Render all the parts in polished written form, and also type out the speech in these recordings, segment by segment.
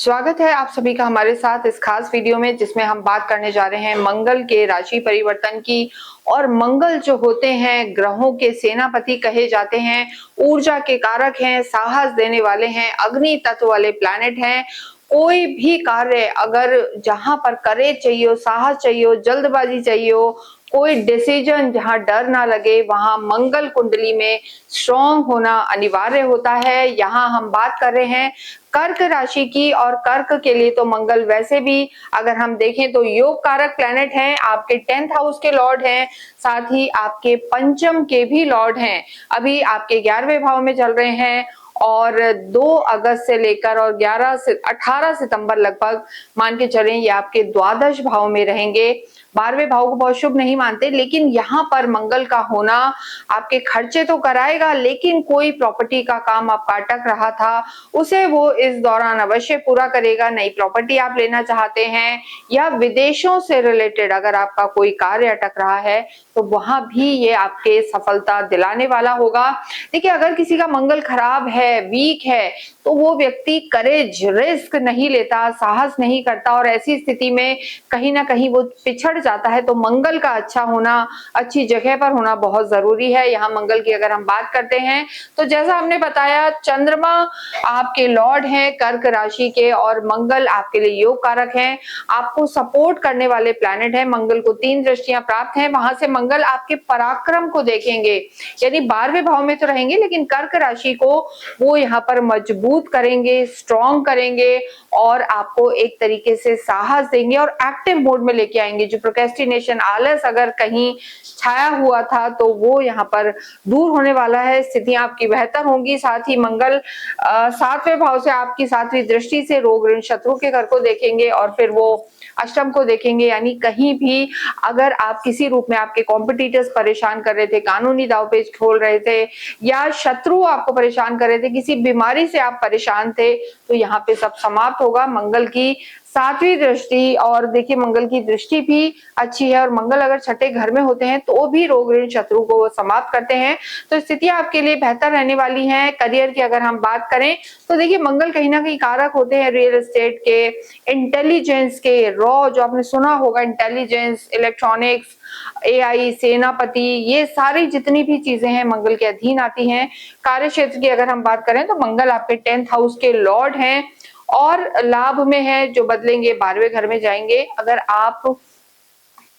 स्वागत है आप सभी का हमारे साथ इस खास वीडियो में, जिसमें हम बात करने जा रहे हैं मंगल के राशि परिवर्तन की। और मंगल जो होते हैं ग्रहों के सेनापति कहे जाते हैं, ऊर्जा के कारक हैं, साहस देने वाले हैं, अग्नि तत्व वाले प्लैनेट हैं। कोई भी कार्य अगर जहां पर करेज चाहिए हो, साहस चाहिए हो, जल्दबाजी चाहिए हो, कोई डिसीजन जहां डर ना लगे, वहां मंगल कुंडली में स्ट्रॉन्ग होना अनिवार्य होता है। यहाँ हम बात कर रहे हैं कर्क राशि की, और कर्क के लिए तो मंगल वैसे भी अगर हम देखें तो योग कारक प्लैनेट हैं, आपके 10th हाउस के लॉर्ड हैं, साथ ही आपके पंचम के भी लॉर्ड हैं। अभी आपके 11वें भाव में चल रहे हैं और 2 अगस्त से लेकर और 18 सितंबर लगभग मान के चलें ये आपके द्वादश भाव में रहेंगे। 12वें भाव को बहुत शुभ नहीं मानते, लेकिन यहाँ पर मंगल का होना आपके खर्चे तो कराएगा, लेकिन कोई प्रॉपर्टी का काम आपका अटक रहा था उसे वो इस दौरान अवश्य पूरा करेगा। नई प्रॉपर्टी आप लेना चाहते हैं या विदेशों से रिलेटेड अगर आपका कोई कार्य अटक रहा है तो वहां भी ये आपके सफलता दिलाने वाला होगा। देखिए, अगर किसी का मंगल खराब है, वीक है, तो वो व्यक्ति करेज, रिस्क नहीं लेता, साहस नहीं करता, और ऐसी स्थिति में कहीं ना कहीं वो पिछड़ जाता है। तो मंगल का अच्छा होना, अच्छी जगह पर होना बहुत जरूरी है। यहाँ मंगल की अगर हम बात करते हैं तो जैसा हमने बताया, चंद्रमा आपके लॉर्ड हैं कर्क राशि के, और मंगल आपके लिए योग कारक हैं, आपको सपोर्ट करने वाले प्लैनेट हैं। मंगल को 3 दृष्टियां प्राप्त हैं, वहां से मंगल आपके पराक्रम को देखेंगे, यानी 12वें भाव में तो रहेंगे लेकिन कर्क राशि को वो यहाँ पर मजबूत करेंगे, स्ट्रॉन्ग करेंगे, और आपको एक तरीके से साहस देंगे और एक्टिव मोड में लेके आएंगे। जो प्रोक्रेस्टिनेशन, आलस अगर कहीं छाया हुआ था तो वो यहाँ पर दूर होने वाला है, स्थितियां आपकी बेहतर होंगी। साथ ही मंगल 7वें भाव से आपकी 7वीं दृष्टि से रोग ऋण शत्रु के घर को देखेंगे और फिर वो अष्टम को देखेंगे। यानी कहीं भी अगर आप किसी रूप में आपके कॉम्पिटिटर्स परेशान कर रहे थे, कानूनी दावपेच खोल रहे थे, या शत्रु आपको परेशान कर रहे थे, किसी बीमारी से आप परेशान थे, तो यहाँ पे सब समाप्त होगा। मंगल की 7वीं दृष्टि, और देखिए मंगल की दृष्टि भी अच्छी है, और मंगल अगर छठे घर में होते हैं तो भी रोग ऋण शत्रु को वो समाप्त करते हैं। तो स्थितियां आपके लिए बेहतर रहने वाली हैं। करियर की अगर हम बात करें तो देखिए मंगल कहीं ना कहीं कारक होते हैं रियल एस्टेट के, इंटेलिजेंस के, रॉ जो आपने सुना होगा, इंटेलिजेंस, इलेक्ट्रॉनिक्स, एआई, सेनापति, ये सारी जितनी भी चीजें हैं मंगल के अधीन आती हैं। कार्य क्षेत्र की अगर हम बात करें तो मंगल आपके 10th हाउस के लॉर्ड हैं और लाभ में है, जो बदलेंगे 12वें घर में जाएंगे। अगर आप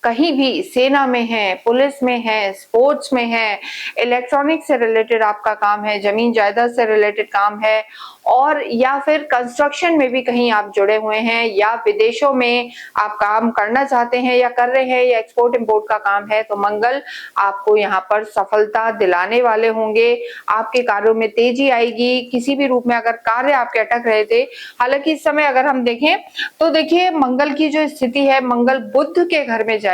कहीं भी सेना में है, पुलिस में है, स्पोर्ट्स में है, इलेक्ट्रॉनिक से रिलेटेड आपका काम है, जमीन जायदाद से रिलेटेड काम है, और या फिर कंस्ट्रक्शन में भी कहीं आप जुड़े हुए हैं, या विदेशों में आप काम करना चाहते हैं या कर रहे हैं, या एक्सपोर्ट इंपोर्ट का काम है, तो मंगल आपको यहाँ पर सफलता दिलाने वाले होंगे। आपके कार्यों में तेजी आएगी। किसी भी रूप में अगर कार्य आपके अटक रहे थे, हालांकि इस समय अगर हम देखें तो देखिए मंगल की जो स्थिति है, मंगल बुध के घर में जाएंगे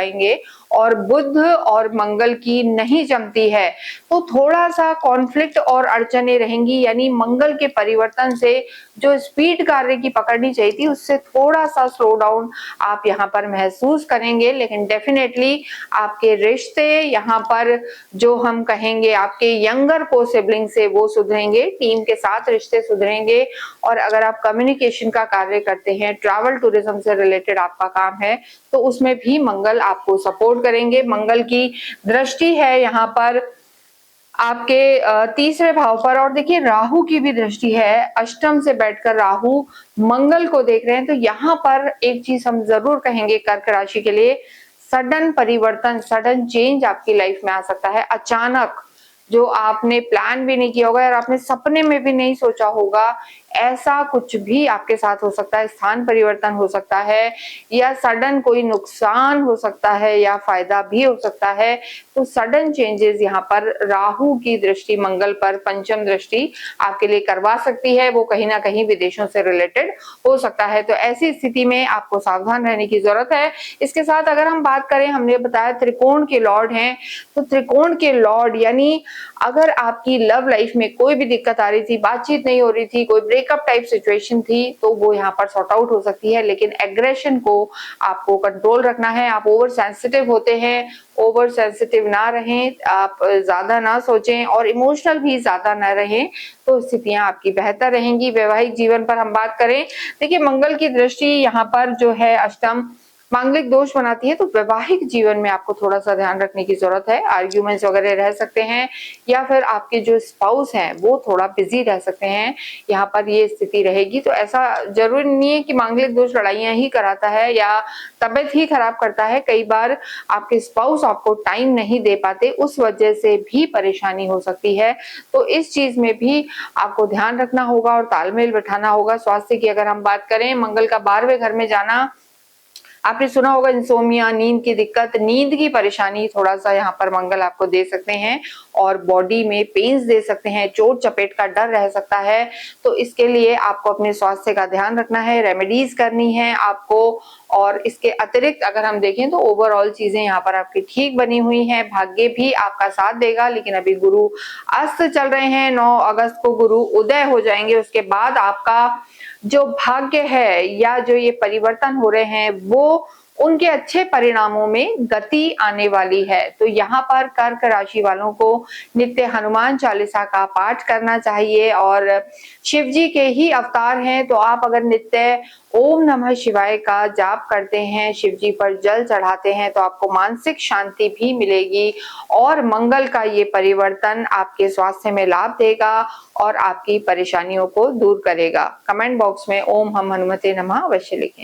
और बुध और मंगल की नहीं जमती है, तो थोड़ा सा कॉन्फ्लिक्ट और अड़चने रहेंगी। यानी मंगल के परिवर्तन से जो स्पीड कार्य की पकड़नी चाहिए थी उससे थोड़ा सा स्लो डाउन आप यहाँ पर महसूस करेंगे, लेकिन डेफिनेटली आपके रिश्ते यहाँ पर जो हम कहेंगे आपके यंगर को सिबलिंग से वो सुधरेंगे, टीम के साथ रिश्ते सुधरेंगे। और अगर आप कम्युनिकेशन का कार्य करते हैं, ट्रैवल टूरिज्म से रिलेटेड आपका काम है, तो उसमें भी मंगल आपको सपोर्ट करेंगे। मंगल की दृष्टि है यहाँ पर आपके 3रे भाव पर, और देखिए राहु की भी दृष्टि है, अष्टम से बैठकर राहु मंगल को देख रहे हैं। तो यहाँ पर एक चीज हम जरूर कहेंगे कर्क राशि के लिए, सडन परिवर्तन, सडन चेंज आपकी लाइफ में आ सकता है। अचानक जो आपने प्लान भी नहीं किया होगा और आपने सपने में भी नहीं सोचा होगा, ऐसा कुछ भी आपके साथ हो सकता है। स्थान परिवर्तन हो सकता है, या सडन कोई नुकसान हो सकता है, या फायदा भी हो सकता है। तो सडन चेंजेस यहाँ पर राहु की दृष्टि मंगल पर, पंचम दृष्टि आपके लिए करवा सकती है। वो कहीं ना कहीं विदेशों से रिलेटेड हो सकता है। तो ऐसी स्थिति में आपको सावधान रहने की जरूरत है। इसके साथ अगर हम बात करें, हमने बताया त्रिकोण के लॉर्ड हैं, तो त्रिकोण के लॉर्ड यानी अगर आपकी लव लाइफ में कोई भी दिक्कत आ रही थी, बातचीत नहीं हो रही थी, कोई ब्रेकअप टाइप सिचुएशन थी तो वो यहाँ पर सॉर्ट आउट हो सकती है, लेकिन एग्रेशन को आपको कंट्रोल रखना है। आप ओवर सेंसिटिव होते हैं, ओवर सेंसिटिव ना रहें, आप ज्यादा ना सोचें और इमोशनल भी ज्यादा ना रहें, तो स्थितियां आपकी बेहतर रहेंगी। वैवाहिक जीवन पर हम बात करें, देखिए मंगल की दृष्टि यहाँ पर जो है अष्टम मांगलिक दोष बनाती है, तो वैवाहिक जीवन में आपको थोड़ा सा ध्यान रखने की जरूरत है। आर्ग्यूमेंट्स वगैरह रह सकते हैं या फिर आपके जो स्पाउस हैं वो थोड़ा बिजी रह सकते हैं, यहाँ पर ये स्थिति रहेगी। तो ऐसा जरूरी नहीं है कि मांगलिक दोष लड़ाइयां ही कराता है या तबियत ही खराब करता है। कई बार आपके स्पाउस आपको टाइम नहीं दे पाते, उस वजह से भी परेशानी हो सकती है। तो इस चीज में भी आपको ध्यान रखना होगा और तालमेल बिठाना होगा। स्वास्थ्य की अगर हम बात करें, मंगल का 12वें घर में जाना, आपने सुना होगा इंसोमिया, नींद की दिक्कत, नींद की परेशानी थोड़ा सा यहाँ पर मंगल आपको दे सकते हैं और बॉडी में पेन्स दे सकते हैं, चोट चपेट का डर रह सकता है। तो इसके लिए आपको अपने स्वास्थ्य का ध्यान रखना है, रेमेडीज करनी है आपको। और इसके अतिरिक्त अगर हम देखें तो ओवरऑल चीजें यहाँ पर आपकी ठीक बनी हुई हैं, भाग्य भी आपका साथ देगा। लेकिन अभी गुरु अस्त चल रहे हैं, 9 अगस्त को गुरु उदय हो जाएंगे, उसके बाद आपका जो भाग्य है या जो ये परिवर्तन हो रहे हैं वो उनके अच्छे परिणामों में गति आने वाली है। तो यहाँ पर कर्क राशि वालों को नित्य हनुमान चालीसा का पाठ करना चाहिए और शिव जी के ही अवतार हैं, तो आप अगर नित्य ओम नमः शिवाय का जाप करते हैं, शिव जी पर जल चढ़ाते हैं, तो आपको मानसिक शांति भी मिलेगी और मंगल का ये परिवर्तन आपके स्वास्थ्य में लाभ देगा और आपकी परेशानियों को दूर करेगा। कमेंट बॉक्स में ओम हम हनुमते नमः अवश्य लिखें।